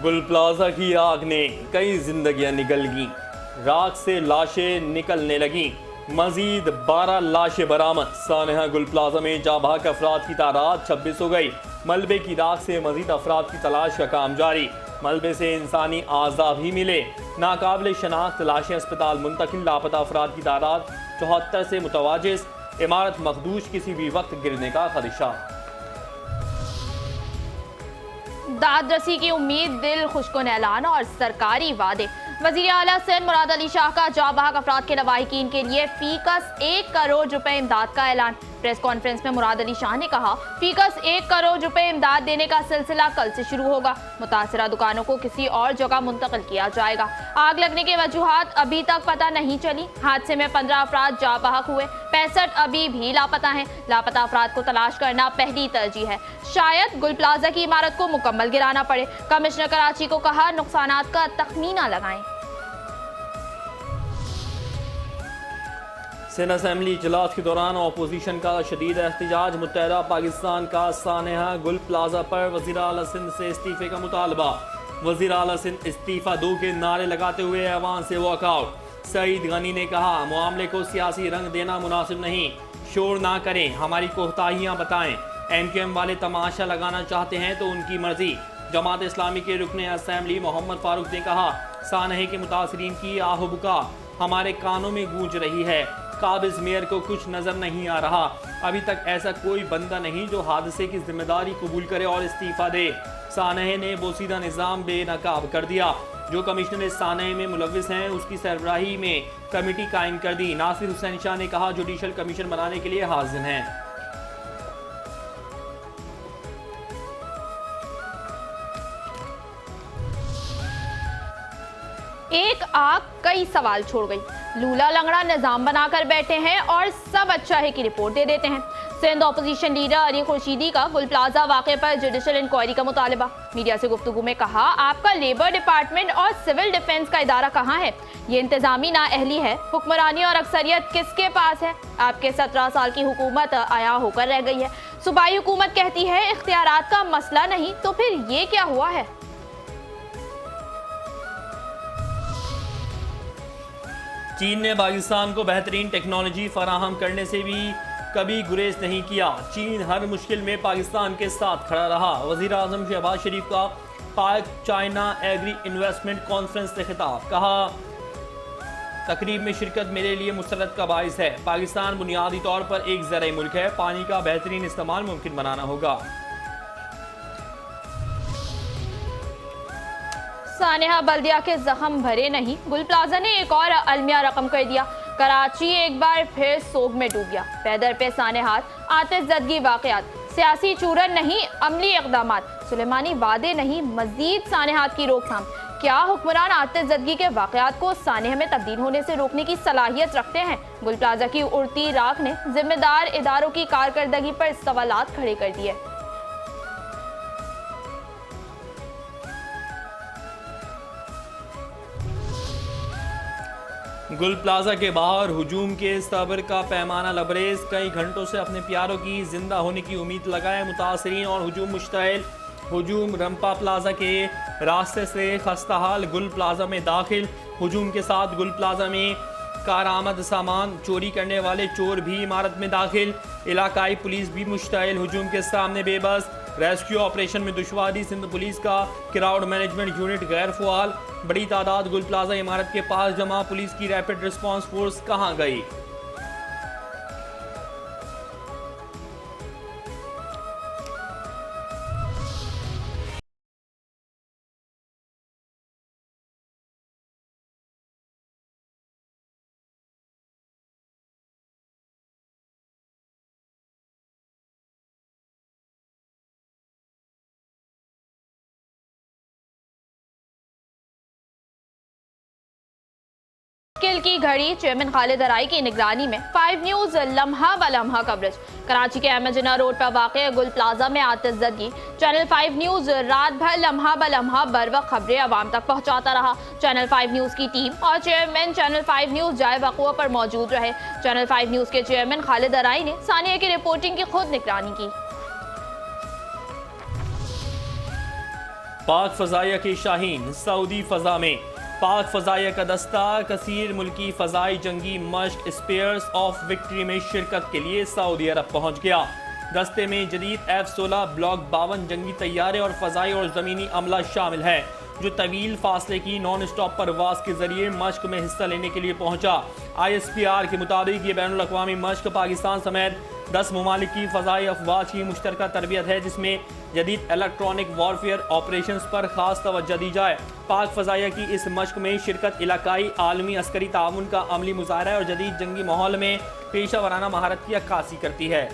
गुल प्लाजा की आग ने कई जिंदगियां निगल गईं, राख से लाशें निकलने लगीं। मजीद 12 लाशें बरामद। सानेहा गुल प्लाजा में जाँ बहक अफराद की तादाद 26 हो गई। मलबे की राख से मजीद अफराद की तलाश का काम जारी। मलबे से इंसानी आज़ा भी मिले। नाकाबिल शनाख्त लाशें अस्पताल मुंतकिल। लापता अफराद की तादाद 74 से मुतवाजिस। इमारत मखदूश, किसी भी वक्त गिरने का खदशा। दाद रसी की उम्मीद, दिल खुशकुन ऐलान और सरकारी वादे। वजीर आला सिंध मुराद अली शाह का जाँ बहक अफराद के लवाहिकीन के लिए फीकस 1 करोड़ रुपए इमदाद का ऐलान। प्रेस कॉन्फ्रेंस में मुराद अली शाह ने कहा, फीकस 1 करोड़ रुपए इमदाद देने का सिलसिला कल से शुरू होगा। मुतासरा दुकानों को किसी और जगह मुंतकिल किया जाएगा। आग लगने के वजूहात अभी तक पता नहीं चली। हादसे में 15 अफराद जाँ बहक हुए, 65 अभी भी लापता हैं। लापता अफराद को तलाश करना पहली तरजीह है। शायद गुल प्लाजा की इमारत को मुकम्मल गिराना पड़े। कमिश्नर कराची को कहा, नुकसानात का तखमीना लगाएं। सिंध असेंबली इजलास के दौरान अपोजिशन का शदीद एहतजाज। मुत्तहदा पाकिस्तान का सानेहा गुल प्लाजा पर वज़ीर आला सिंध से इस्तीफे का मुतालबा। वज़ीर आला सिंध इस्तीफा दो के नारे लगाते हुए ऐवान से वॉकआउट। सईद गनी ने कहा, मामले को सियासी रंग देना मुनासिब नहीं, शोर ना करें, हमारी कोताहियाँ बताएं। MQM वाले तमाशा लगाना चाहते हैं तो उनकी मर्जी। जमात इस्लामी के रुकने असेंबली मोहम्मद फारूक ने कहा, सानहे के मुतासरीन की आहुबका हमारे कानों में गूंज रही है। काबिज मेयर को कुछ नजर नहीं आ रहा। अभी तक ऐसा कोई बंदा नहीं जो हादसे की जिम्मेदारी कबूल करे और इस्तीफा दे। सानहे ने बोसीदा निज़ाम बेनकाब कर दिया। जो कमिश्नर सानहे में मुलविस हैं उसकी सरबराही में कमेटी कायम कर दी। नासिर हुसैन शाह ने कहा, जुडिशल कमीशन बनाने के लिए हाजिर हैं। एक आग कई सवाल छोड़ गई। लूला लंगड़ा निजाम बनाकर बैठे हैं और सब अच्छा है की रिपोर्ट दे देते हैं। Sindh opposition leader Ali Khurshidi का गुल प्लाजा वाक़े पर जुडिशल इंक्वायरी का मुतालबा। मीडिया से गुफ्तगू में कहा, आपका लेबर डिपार्टमेंट और सिविल डिफेंस का इदारा कहाँ है? ये इंतजामी नाअहली है। हुक्मरानी और अक्सरियत किसके पास है? आपके 17 साल की हुकूमत आया होकर रह गई है। सूबाई हुकूमत कहती है इख्तियारात का मसला नहीं, तो फिर ये क्या हुआ है? चीन ने पाकिस्तान को बेहतरीन टेक्नोलॉजी फराहम करने से भी कभी गुरेज नहीं किया। चीन हर मुश्किल में पाकिस्तान के साथ खड़ा रहा। वज़ीर आज़म शहबाज शरीफ का पाक चाइना एग्री इन्वेस्टमेंट कॉन्फ्रेंस से खिताब। कहा, तकरीब में शिरकत मेरे लिए मुसरत का बाइस है। पाकिस्तान बुनियादी तौर पर एक ज़राई मुल्क है, पानी का बेहतरीन इस्तेमाल मुमकिन बनाना होगा। सानेहा बल्दिया के जख्म भरे नहीं, गुल प्लाजा ने एक और अलमिया रकम कर दिया। कराची एक बार फिर सोग में डूब गया। पैदर पे सानेहात, आतिशज़दगी वाक़यात, सियासी चूरन नहीं अमली इक़दामात, सुलेमानी वादे नहीं मज़ीद सानेहात की रोकथाम। क्या हुक्मरान आतिशज़दगी के वाक़यात को सानेह में तब्दील होने से रोकने की सलाहियत रखते हैं? गुल प्लाजा की उड़ती राख ने जिम्मेदार इदारों की कारकर्दगी पर सवालात खड़े कर दिए। गुल प्लाजा के बाहर हुजूम के सब्र का पैमाना लबरेज। कई घंटों से अपने प्यारों की जिंदा होने की उम्मीद लगाए मुतासरीन और हुजूम मुश्तइल। हुजूम रंपा प्लाजा के रास्ते से खस्ताहाल गुल प्लाजा में दाखिल। हुजूम के साथ गुल प्लाजा में कारआमद सामान चोरी करने वाले चोर भी इमारत में दाखिल। इलाकाई पुलिस भी मुश्तइल, हुजूम के सामने बेबस। रेस्क्यू ऑपरेशन में दुश्वारी। सिंध पुलिस का क्राउड मैनेजमेंट यूनिट गैर फ़ुआल। बड़ी तादाद गुल प्लाजा इमारत के पास जमा। पुलिस की रैपिड रिस्पांस फोर्स कहाँ गई? किल की घड़ी, चेयरमैन खालिद अराई की निगरानी में 5 न्यूज़ लम्हा ब लम्हा कवरेज। कराची के अहमद जिन्ना रोड पर वाक़ गुल प्लाजा में आतिशज़दगी। चैनल 5 न्यूज़ रात भर लम्हा ब लम्हा बरवक्त खबरें आवाम तक पहुँचाता रहा। चैनल 5 न्यूज़ की टीम और चेयरमैन चैनल 5 न्यूज़ जाए वक़ुआ पर मौजूद रहे। चैनल 5 न्यूज़ के चेयरमैन खालिद अराई ने सानिया की रिपोर्टिंग की खुद निगरानी की। पाक फजाइया के शाहीन सऊदी फजा में। पाक फजाइया का दस्ता कसीर मुल्की फजाई जंगी मश्क स्पेयर्स ऑफ विक्ट्री में शिरकत के लिए सऊदी अरब पहुंच गया। दस्ते में जदीद F-16 ब्लॉक 52 जंगी तैयारे और फजाई और ज़मीनी अमला शामिल है, जो तवील फासले की नॉन स्टॉप परवाज के जरिए मश्क में हिस्सा लेने के लिए पहुंचा। ISPR के मुताबिक ये बैनुल अक़वामी मश्क पाकिस्तान समेत 10 ममालिक की फ़ज़ाई अफवाज की मुश्तरका तरबियत है, जिसमें जदीद इलेक्ट्रॉनिक वॉरफेयर ऑपरेशंस पर खास तवज्जो दी जाए। पाक फ़ज़ाइया की इस मश्क में शिरकत इलाकाई आलमी अस्करी ताउन का अमली मुज़ाहरा और जदीद जंगी माहौल में पेशा वराना महारत की अक्कासी करती है।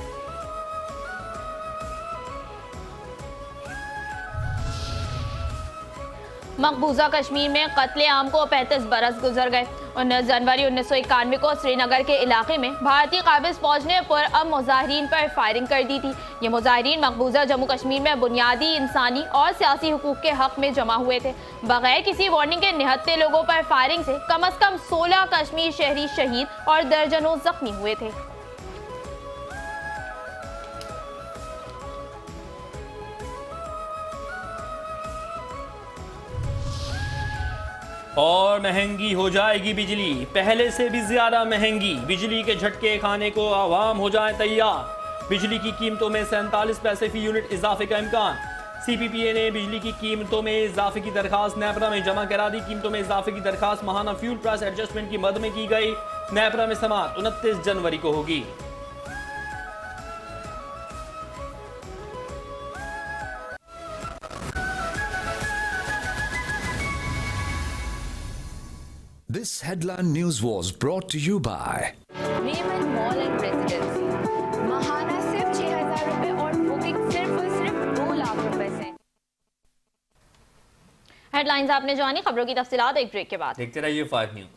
मकबूजा कश्मीर में कत्ले आम को 35 बरस गुजर गए। 19 जनवरी 1991 को श्रीनगर के इलाके में भारतीय काबिज फौज ने पुरअमन मुजाहिरीन पर फायरिंग कर दी थी। ये मुजाहिरीन मकबूजा जम्मू कश्मीर में बुनियादी इंसानी और सियासी हुकूक के हक में जमा हुए थे। बगैर किसी वार्निंग के निहत्ते लोगों पर फायरिंग से कम अज कम 16 कश्मीर शहरी शहीद और दर्जनों जख्मी हुए थे। और महंगी हो जाएगी बिजली, पहले से भी ज्यादा महंगी। बिजली के झटके खाने को आवाम हो जाए तैयार। बिजली की कीमतों में 47 पैसे फी यूनिट इजाफे का इम्कान। CPPA ने बिजली की कीमतों में इजाफे की दरखास्त नेपरा में जमा करा दी। कीमतों में इजाफे की दरखास्त माहाना फ्यूल प्राइस एडजस्टमेंट की मद में की गई। नेपरा में समाअत 29 जनवरी को होगी। This headline news was brought to you by Raymond mall and residency. महाना सिर्फ 6,000 रुपए और बुकिंग सिर्फ और सिर्फ 2 लाख रुपए से। हेडलाइंस आपने जानी, खबरों की तफसीलात एक ब्रेक के बाद। देखते रहिए 5 न्यूज़।